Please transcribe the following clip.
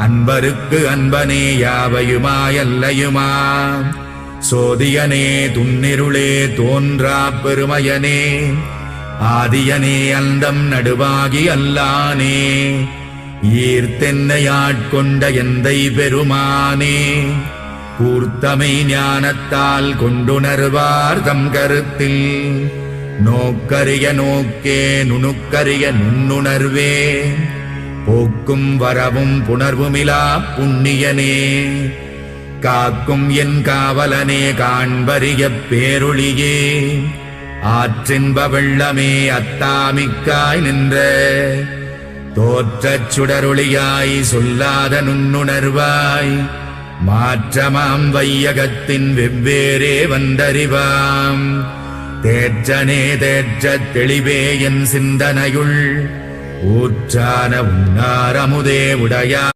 அன்பருக்கு அன்பனே யாவையுமாயல்லையுமா சோதியனே துன்னிருளே தோன்றா பெருமையனே ஆதியனே அந்தம் நடுவாகி அல்லானே ஈர்த்தென்னையாட்கொண்ட எந்தை பெருமானே கூர்த்தமை ஞானத்தால் கொண்டுணர்வார் தம் கருத்தில் நோக்கரிய நோக்கே நுணுக்கரிய நுண்ணுணர்வே போக்கும் வரவும் புணர்வுமிலா புண்ணியனே காக்கும் என் காவலனே காண்பரிய பேரொளியே ஆற்றின்ப வெள்ளமே அத்தாமிக்காய் நின்ற தோற்றச் சுடரொளியாய் சொல்லாத நுண்ணுணர்வாய் மாற்றமாம் வையகத்தின் வெவ்வேறே வந்தறிவாம் தேற்றனே தேற்றத் தெளிவே என் சிந்தனையுள் ஊற்றான உன்னாரமுதே உடையா